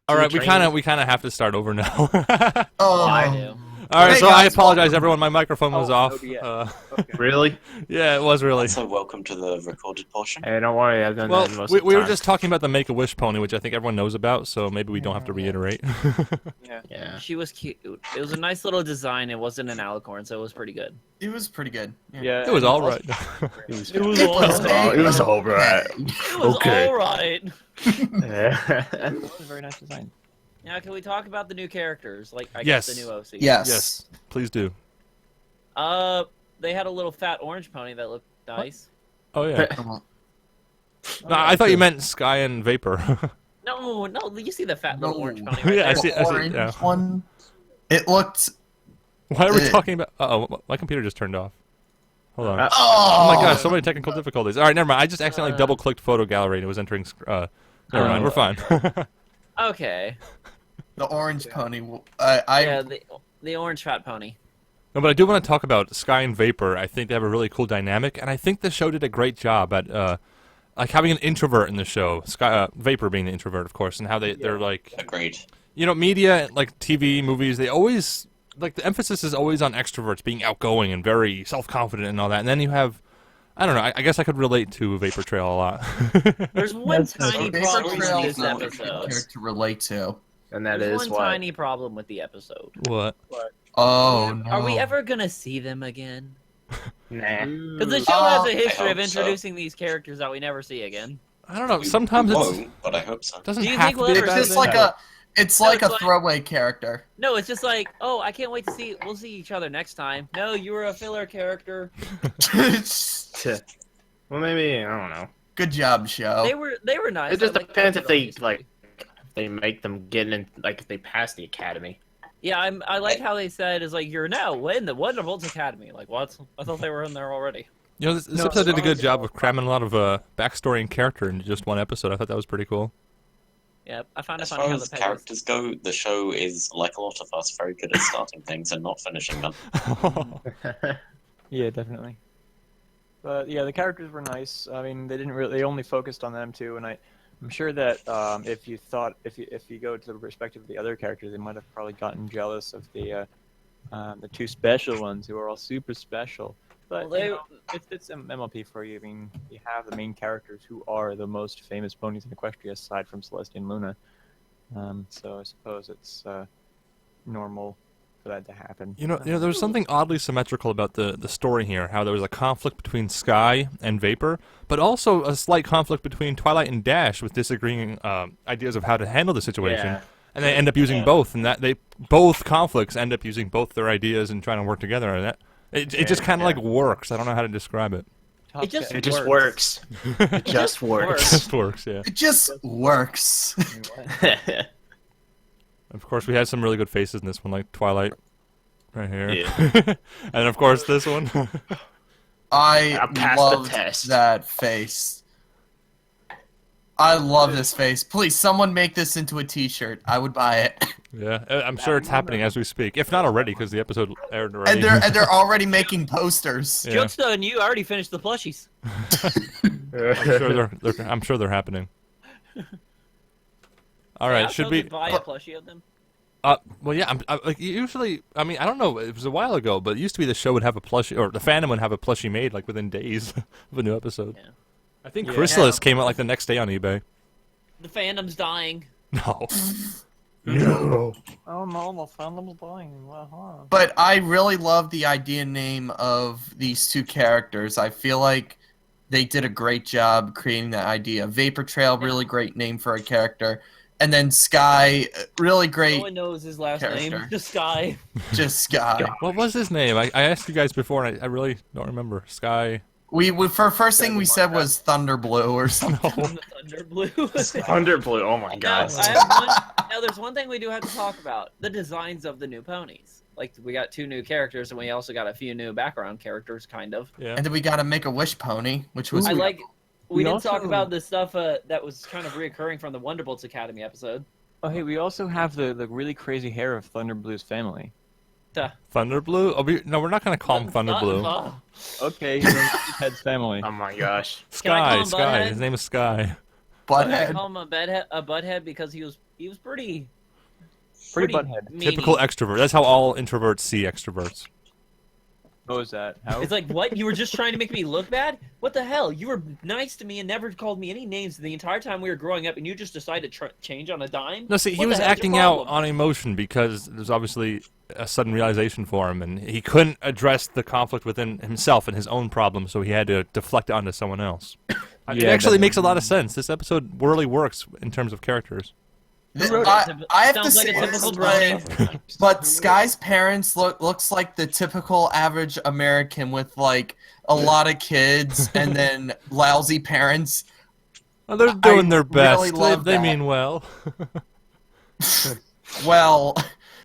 All right, we kind of have to start over now. I Oh, do. All right, Hey, so I guys, apologize, welcome. everyone. My microphone was Oh, off. OBS. Okay. Really? Yeah, it was really. So welcome to the recorded portion. Hey, don't worry, I've done Well, that most we, of the we were time. just talking about the Make-A-Wish pony, which I think everyone knows about, so maybe we don't have to reiterate. Yeah. Yeah. She was cute. It was a nice little design. It wasn't an alicorn, so it was pretty good. it was pretty good. It was and all also- right. It was, It was It all was right. it was alright. It was Okay. all right. It was a very nice design. Now, can we talk about the new characters? Like, I Yes. guess the new OC. Yes. Yes, please do. They had a little fat orange pony that looked nice. Oh yeah. Uh, No, I thought you meant Sky and Vapor. No, you see the fat little No. orange pony right Yeah, I there. see- the orange yeah. one. It looked. Why are we Uh, talking about? Uh-oh, my computer just turned off. Hold on. Uh, Oh Oh my gosh, so many technical difficulties. All right, never mind. I just accidentally double-clicked Photo Gallery and it was entering. Never mind, we're fine. Okay. The orange pony. I Yeah, the orange fat pony. No, but I do want to talk about Sky and Vapor. I think they have a really cool dynamic, and I think the show did a great job at like having an introvert in the show. Vapor being the introvert, of course, and how they're like, Agreed. you know, media like TV, movies. They always like the emphasis is always on extroverts being outgoing and very self-confident and all that. And then you have, I don't know. I guess I could relate to Vapor Trail a lot. There's one tiny Vapor problem Trail with is this not a episode. character to relate to. and that There's is one what. tiny problem with the episode. What? Oh no. Are we ever gonna see them again? Nah. Because the show has a I history of hope so. introducing these characters that we never see again. I don't know. We Sometimes it won't, but I hope so. doesn't Do you have think to we'll be ever a It's bad just thing. like a. It's No, like it's a like- throwaway character. No, it's just like, oh, I can't wait to see. We'll see each other next time. No, you were a filler character. Well, maybe I don't know. Good job, show. They were nice. It just I like depends them, if they obviously. like, if they make them get in, like if they pass the academy. Yeah, I like how they said is like you're now in the Wonderbolts Academy. Like what? I thought they were in there already. You know, this No, episode did a good it's- job of cramming a lot of backstory and character into just one episode. I thought that was pretty cool. Yeah, I found it As funny far how as the characters go, the show is, like a lot of us, very good at starting things and not finishing them. Yeah, definitely. But yeah, the characters were nice. I mean, they didn't really. They only focused on them too, and I'm sure that if you go to the perspective of the other characters, they might have probably gotten jealous of the two special ones who are all super special. But Well, they- you know, it's an MLP for you. I mean, you have the main characters who are the most famous ponies in Equestria, aside from Celestia and Luna. So I suppose it's normal for that to happen. You know, there was something oddly symmetrical about the story here. How there was a conflict between Sky and Vapor, but also a slight conflict between Twilight and Dash with disagreeing ideas of how to handle the situation. Yeah. And they end up using both, and that they both conflicts end up using both their ideas and trying to work together. And that it just kind of like works. I don't know how to describe it. It just It just works. It just It works. just works, yeah. It just works. Of course, we had some really good faces in this one, like Twilight, right here. Yeah. And of course, this one. I I passed the love test. that face. I love this face. Please, someone make this into a T-shirt. I would buy it. Yeah, I'm sure it's happening as we speak. If not already, because the episode aired already. And they're already making posters. Yeah. Joke's on you. I already finished the plushies. I'm sure they're happening. All Yeah, right, I should totally we? buy a plushie of them? Well, yeah. Like usually, I mean, I don't know. It was a while ago, but it used to be the show would have a plushie, or the fandom would have a plushie made like within days of a new episode. Yeah. I think Yeah. Chrysalis came out like the next day on eBay. The fandom's dying. No. No. Oh no, the fandom's dying. Wow. But I really love the idea name of these two characters. I feel like they did a great job creating that idea. Vapor Trail, really great name for a character. And then Sky, really No great, one knows his last character. name. Just Sky. just Sky. What was his name? I asked you guys before, and I really don't remember. Sky. We for first thing we said was Thunder Blue or something. From the Thunder Blue. Thunder Blue. Oh my Now, god. now, there's one thing we do have to talk about: the designs of the new ponies. Like, we got 2 new characters, and we also got a few new background characters, kind of. Yeah. And then we got to make a wish pony, which was I like. We We did talk also- about the stuff that was kind of reoccurring from the Wonderbolts Academy episode. Oh hey, we also have the really crazy hair of Thunder Blue's family. Thunder Blue? Oh, no, we're not gonna call him Thunder Blue. Okay, he's Head's family. Oh my gosh. Can I call Sky, him Sky. Butthead? His name is Sky. Can I Butthead. call him a butthead because he was He was pretty butthead. meanie. Typical extrovert. That's how all introverts see extroverts. What was that? How? It's like, what? You were just trying to make me look bad? What the hell? You were nice to me and never called me any names the entire time we were growing up, and you just decided to change on a dime? No, see, he What the was hell's your acting out problem? on emotion because there's obviously a sudden realization for him, and he couldn't address the conflict within himself and his own problem, so he had to deflect it onto someone else. It Yeah, actually that- makes a lot of sense. This episode really works in terms of characters. I have to Sounds like say a typical this, right? pony. But Sky's parents looks like the typical average American with like a lot of kids and then lousy parents. Well, they're doing their really best. love They that. mean well. Well,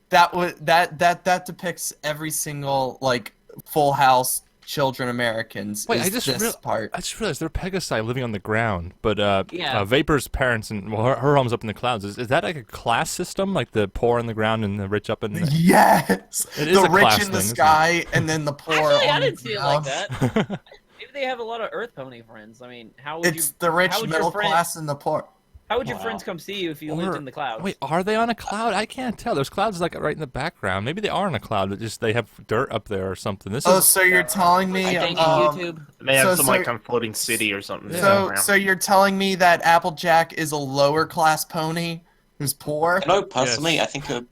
that depicts every single like Full House children Americans. Wait, is I just this part. I just realized they're Pegasi living on the ground, but Yeah. Vapor's parents and well, her home's up in the clouds. Is that like a class system, like the poor in the ground and the rich up in the? Yes, It is the a rich class in the thing, isn't it? sky and then the poor. Actually, I on the didn't see it like ground. that. Maybe they have a lot of Earth Pony friends. I mean, how would It's you? the rich how would your middle friend- class and the poor. How would your Wow. friends come see you if you lived Or- in the clouds? Wait, are they on a cloud? I can't tell. There's clouds like right in the background. Maybe they are on a cloud, but just they have dirt up there or something. This Oh, is so you're telling me? I think YouTube. They have So- some so- like kind of floating city or something. So you're telling me that Applejack is a lower class pony who's poor? No, personally, Yes. I think it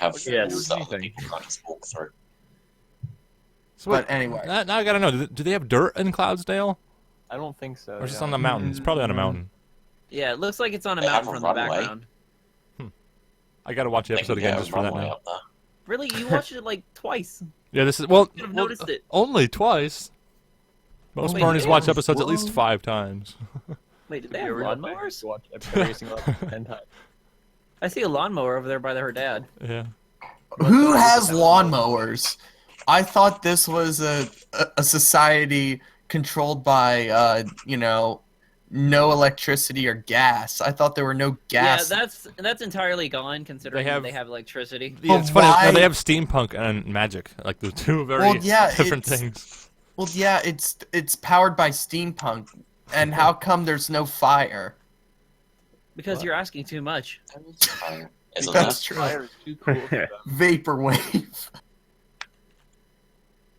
have Yes. walls that other people can't just walk through. so wait, But anyway, now I gotta know. Do they have dirt in Cloudsdale, I don't think so. or just yeah. on the mountain? It's probably on a mountain. Yeah, it looks like it's on a They have mountain a from the runway. background. I gotta watch the They episode can again get a just for that runway now. up there. Really, you watched it like twice. Yeah, this is well. Should have well, noticed it. Only twice. Most Wait, Bernies yeah. watch episodes at least 5 times. Wait, did they Yeah, have we're not lawnmowers? to watch every single episode 10 times. I see a lawnmower over there by her dad. Yeah. who has lawnmowers? I thought this was a society controlled by no electricity or gas. I thought there were no gas. Yeah, that's entirely gone considering They they have- have electricity. Yeah, it's But funny. why- They have steampunk and magic, like the two very Well, yeah, different it's- things. Well, yeah, it's powered by steampunk. And how come there's no fire? Because you're asking too much. Isn't That's there? true. Fire is too cool for them. Vaporwave.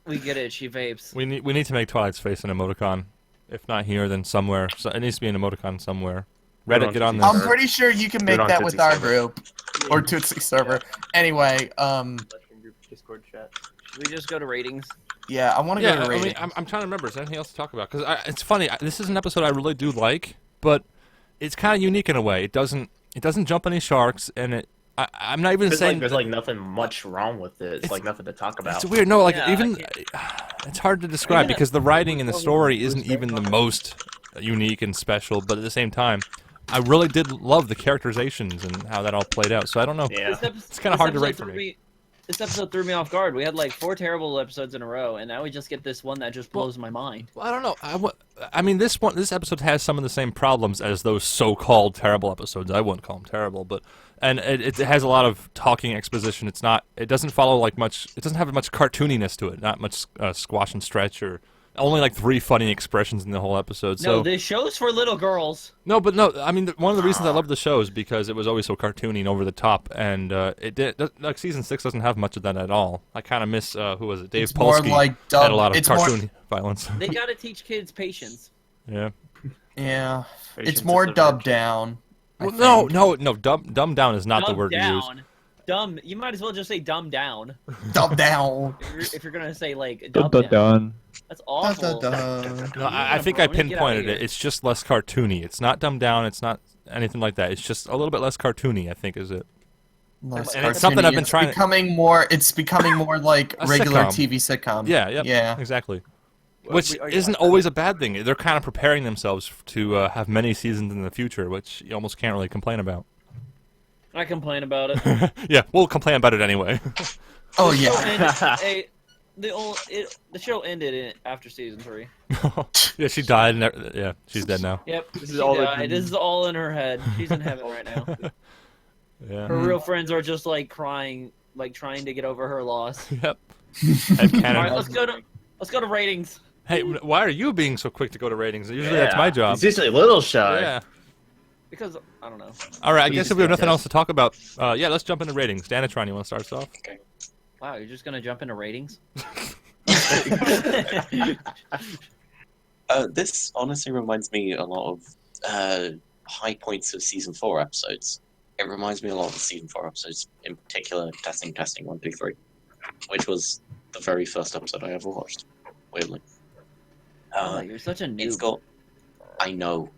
We get it. She vapes. We need to make Twilight's face an emoticon. If not here, then somewhere. So it needs to be an emoticon somewhere. Put it Reddit, on get on Tootsie this. I'm pretty sure you can Do it make on that with Tootsie our server. group or Tootsie server. Anyway, Mushroom group Discord chat. Should we just go to ratings? yeah, I want to Yeah, go to I mean, ratings. I'm trying to remember. Is there anything else to talk about? Because it's funny. This is an episode I really do like, but it's kind of unique in a way. It doesn't jump any sharks, and I'm not even There's saying like there's like nothing much wrong with it. It's like nothing to talk about. it's weird. No, like Yeah, even it's hard to describe because the writing and the story isn't even the most unique and special. But at the same time, I really did love the characterizations and how that all played out. So I don't know. Yeah. It's kinda hard to rate for me. This episode threw me off guard. We had like 4 terrible episodes in a row, and now we just get this one that just blows my mind. Well, I don't know. I mean, this episode has some of the same problems as those so-called terrible episodes. I wouldn't call them terrible, but it has a lot of talking exposition. It doesn't follow like much. It doesn't have much cartooniness to it. Not much squash and stretch or only like 3 funny expressions in the whole episode. So No, this show's for little girls. no, but no. I mean, one of the reasons I love the show is because it was always so cartoony and over the top, and like season 6 doesn't have much of that at all. I kind of miss who was it? Dave It's more Polsky like had dub- a lot of it's more- cartoon violence. They gotta teach kids patience. Yeah. Yeah, Patience it's more is a dubbed virtue. down. I Well, think. no. Dumb down is not the Dumb word to use. down. Dumb. You might as well just say dumb down. Dubbed down. If you're gonna say like dumb down. That's awful. No, I think I pinpointed it. It's just less cartoony. It's not dumbed down. It's not anything like that. It's just a little bit less cartoony, I think, is it? Less And it's something cartoony. I've been It's trying to- It's becoming more like A regular sitcom. TV sitcom. Yeah, yep, Yeah. exactly. Well, Which yeah, isn't always a bad thing. They're kind of preparing themselves to have many seasons in the future, which you almost can't really complain about. I complain about it. Yeah, we'll complain about it anyway. Oh The show yeah. ended- the show ended after season 3. Yeah, she died. And yeah, she's dead now. Yep. This is she all a died. dream. This is all in her head. She's in heaven right now. Yeah. Her real friends are just like crying, like trying to get over her loss. Yep. All right, Headcanon. let's go to ratings. Hey, why are you being so quick to go to ratings? Usually that's my job. It's usually Little Shy. Yeah. Because I don't know. All right, I Please guess if we have nothing go. else to talk about, yeah, let's jump into ratings. Danatron, you want to start us off? Okay. Wow, you're just gonna jump into ratings? This honestly reminds me a lot of high points of season 4 episodes. It reminds me a lot of the season 4 episodes, in particular, testing 1, 2, 3, which was the very first episode I ever watched. Weirdly, Oh, you're such a it's noob. got. I know.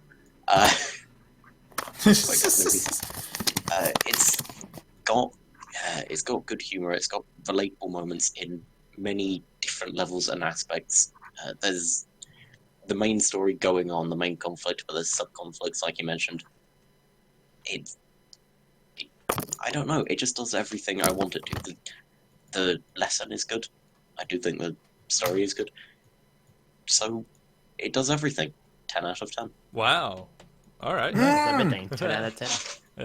It's got. It's got good humor. It's got relatable moments in many different levels and aspects. There's the main story going on, the main conflict, but there's sub conflicts, like you mentioned. I don't know. It just does everything I want it to. The lesson is good. I do think the story is good. So, it does everything. 10 out of 10. Wow. All right. Everything. 10 out of 10.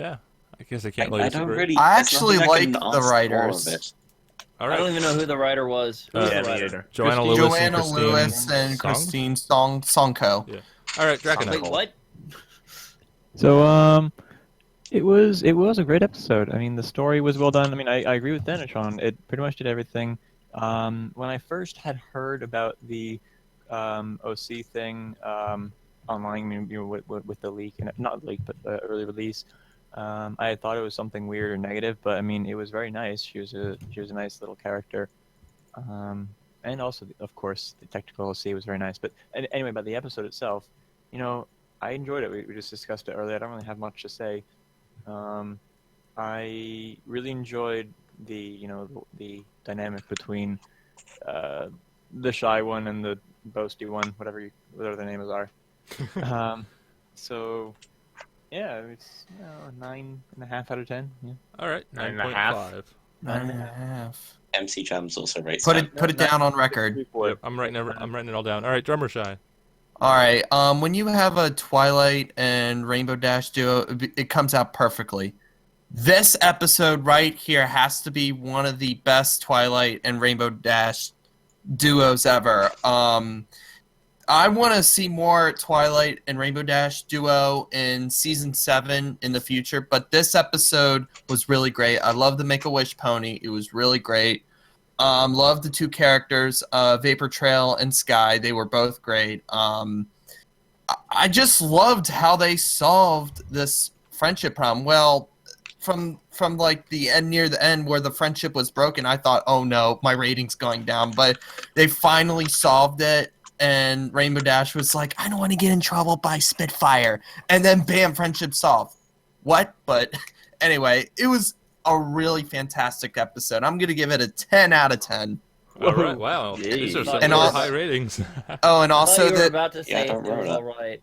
Yeah. I guess I can't I really don't disagree. really. I there's actually nothing I can like the ask more writers. of it. All I right. don't even know who the writer was. Who's Yeah, the me writer? either. Joanna Lewis and Joanna Christine Lewis and Song? Christine Songko. Yeah. All right, Draken. Wait, what? So it was a great episode. I mean, the story was well done. I mean, I agree with Denatron. It pretty much did everything. When I first had heard about the OC thing online, with the leak, and not leak, but the early release, I had thought it was something weird or negative. But I mean, it was very nice. She was a nice little character. And also, of course, the technical OC was very nice. But anyway, about the episode itself, I enjoyed it. We just discussed it earlier. I don't really have much to say. I really enjoyed the dynamic between the shy one and the boasty one, whatever their names are. So yeah, it's 9.5 out of 10. Yeah. All right. 9.5. 9.5. 9.5. MC Jams also rates Put 10. it down on record. Yep, I'm writing it all down. All right, Drummer Shy. All right. When you have a Twilight and Rainbow Dash duo, it comes out perfectly. This episode right here has to be one of the best Twilight and Rainbow Dash duos ever. I want to see more Twilight and Rainbow Dash duo in season 7 in the future, but this episode was really great. I love the Make-A-Wish pony. It was really great. Love the two characters, Vapor Trail and Sky. They were both great. I just loved how they solved this friendship problem. Well, from like the end, near the end where the friendship was broken, I thought, oh no, my rating's going down. But they finally solved it, and Rainbow Dash was like, I don't want to get in trouble by Spitfire. And then bam, friendship solved. What? But anyway, it was a really fantastic episode. I'm going to give it a 10 out of 10. All right. Wow. These are some And really also- high ratings. Oh, and I also thought you were that. about to say Yeah, it don't was ruin it. all right.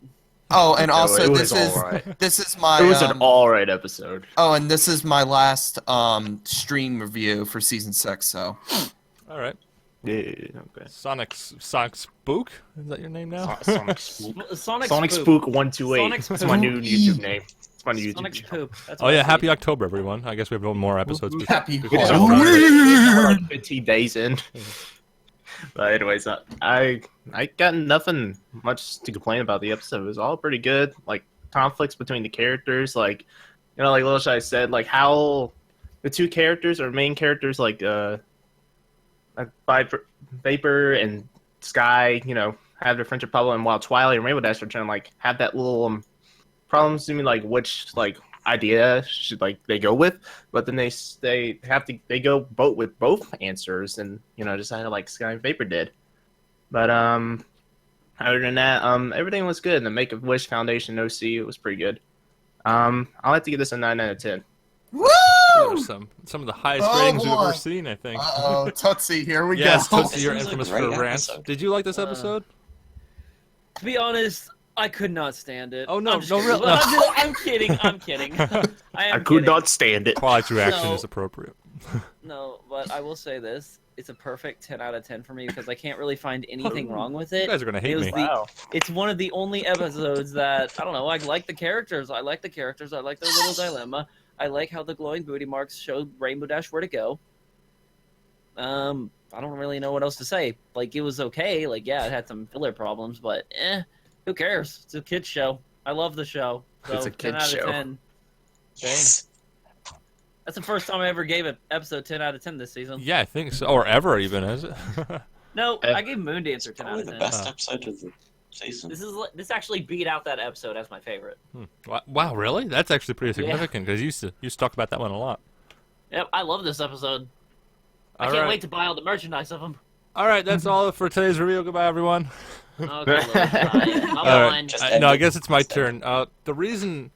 Oh, and also it this was is alright. this is my. It was an alright episode. Oh, and this is my last stream review for season 6. So All right. Yeah, okay. Sonic Spook? Is that your name now? Sonic Spook. Sonic Spook 128. Sonic That's my new Spook. YouTube name. It's my new YouTube Sonic's channel. poop. That's Oh what yeah, I see. happy October, everyone. I guess we have one more episodes. happy We're just Halloween. like 15 days in. But anyways, I got nothing much to complain about the episode. It was all pretty good. Like conflicts between the characters, like like Little Shy said, like how the two characters or main characters, like Vapor and Sky, have their friendship problem, and while Twilight and Rainbow Dash are trying to like have that little problems to me, like which idea should they go with, but then they go with both answers, and decide like Sky and Vapor did. But other than that, everything was good. The Make-A-Wish Foundation OC, it was pretty good. I like to give this a 9 out of 10. Woo! Those are some of the highest Oh, ratings we've boy. ever seen, I think. Uh-oh, Tootsie, here we Yes, go. Tootsie, you're This was a infamous for great rants. episode. Did you like this episode? To be honest, I could not stand it. Oh, no, I'm just no, kidding. real- Well, no. I'm kidding. I'm kidding. I I could kidding. not stand it. Quality reaction No. is appropriate. No, but I will say this: it's a perfect 10 out of 10 for me because I can't really find anything wrong with it. You guys are gonna hate It was me. the- Wow. It's one of the only episodes that I don't know. I like the characters. I like their little dilemma. I like how the glowing booty marks showed Rainbow Dash where to go. I don't really know what else to say. Like it was okay. Like yeah, it had some filler problems, but who cares? It's a kids show. I love the show. So It's a 10 kid's out of show. 10. Yes. That's the first time I ever gave an episode 10 out of 10 this season. Yeah, I think so, or ever even, is it? No, I gave Moondancer 10 out Probably of the 10. best episode of the season. This actually beat out that episode as my favorite. Wow, really? That's actually pretty Yeah. significant because you used to talk about that one a lot. Yep, I love this episode. I All can't right. wait to buy all the merchandise of them. All right, that's all for today's review. Goodbye, everyone. Okay, Lewis, bye. I'm All on. right. Just No, end I it. guess it's my Just turn. The reason.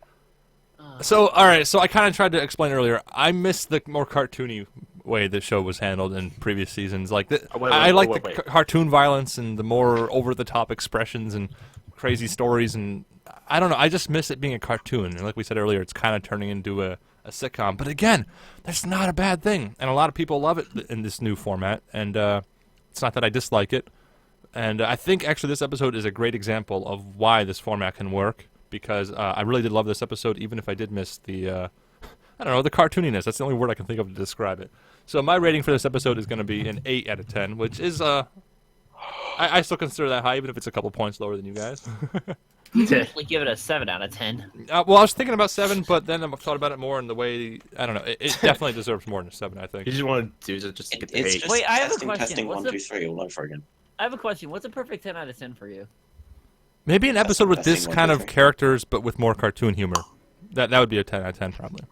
Uh, So, all right. So I kind of tried to explain earlier. I missed the more cartoony way the show was handled in previous seasons. Like, I like the cartoon violence and the more over-the-top expressions and crazy stories. And I don't know. I just miss it being a cartoon. And like we said earlier, it's kind of turning into a sitcom. But again, that's not a bad thing. And a lot of people love it in this new format. And it's not that I dislike it. And I think actually this episode is a great example of why this format can work. Because I really did love this episode, even if I did miss the, I don't know, the cartooniness. That's the only word I can think of to describe it. So my rating for this episode is going to be an 8 out of 10, which is, I still consider that high, even if it's a couple points lower than you guys. usually give it a 7 out of 10. Well, I was thinking about 7, but then I thought about it more in the way, I don't know, it definitely deserves more than a 7, I think. You just want to do it just to get the It's hate. just Wait, I have a testing, question. testing, What's 1, the- 2, 3 all over again. I have a question. What's a perfect 10 out of 10 for you? Maybe an episode with Testing this one, kind two, of three. characters, but with more cartoon humor. That would be a 10 out of 10, probably.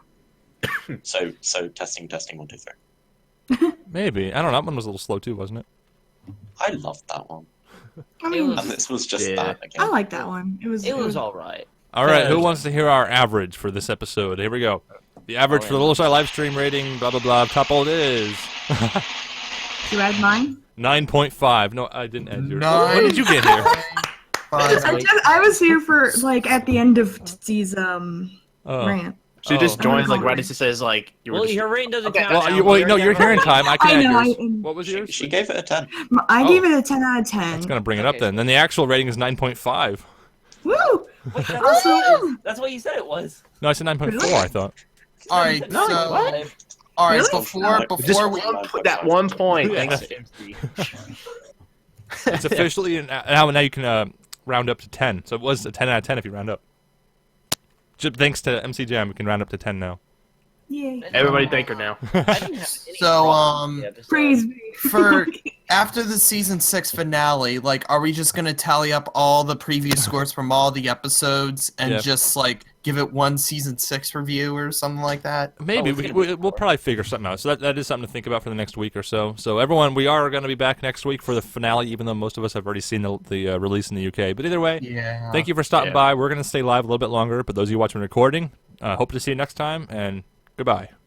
So testing, 1, 2, 3. Maybe. I don't know, that one was a little slow too, wasn't it? I loved that one, I It mean, was- and this was just Yeah. that again. I like that one. It was. It was all right. All right, who Yeah. wants to hear our average for this episode? Here we go. The average for the Little Shy live stream rating, blah, blah, blah. Top old is You add mine. 9.5. No, I didn't add yours. Nine. What did you get here? Fine. I was here for like at the end of Tzi's Oh. rant. She just Oh. joins like right as it says like you were. Well, just, her rating doesn't Okay, count. Well, now. you, well, We no, already you're have here in her time. I can I add know. yours. I, What was yours? She gave it a 10. I Oh. gave it a 10 out of 10. That's going to bring it up Okay. then. Then the actual rating is 9.5. Woo! Wait, that's, Awesome. that's what you said it was. No, I said 9.4, Really? I thought. All right, No, so what? all right, Really? just before we put that 1 point. Yeah. Thanks, MC. It's officially, now you can round up to 10. So it was a 10 out of 10 if you round up. Thanks to MC Jam, we can round up to 10 now. Yay. Everybody thank her now. I didn't have any So, problems with the episode. Praise me. for after the season 6 finale, like, are we just gonna tally up all the previous scores from all the episodes and Yeah. just like give it one season 6 review or something like that? Maybe. it's gonna be We'll more. probably figure something out. So that is something to think about for the next week or so. So everyone, we are going to be back next week for the finale, even though most of us have already seen the release in the UK. But either way, Yeah. thank you for stopping Yeah. by. We're going to stay live a little bit longer, but those of you watching recording, hope to see you next time, and goodbye.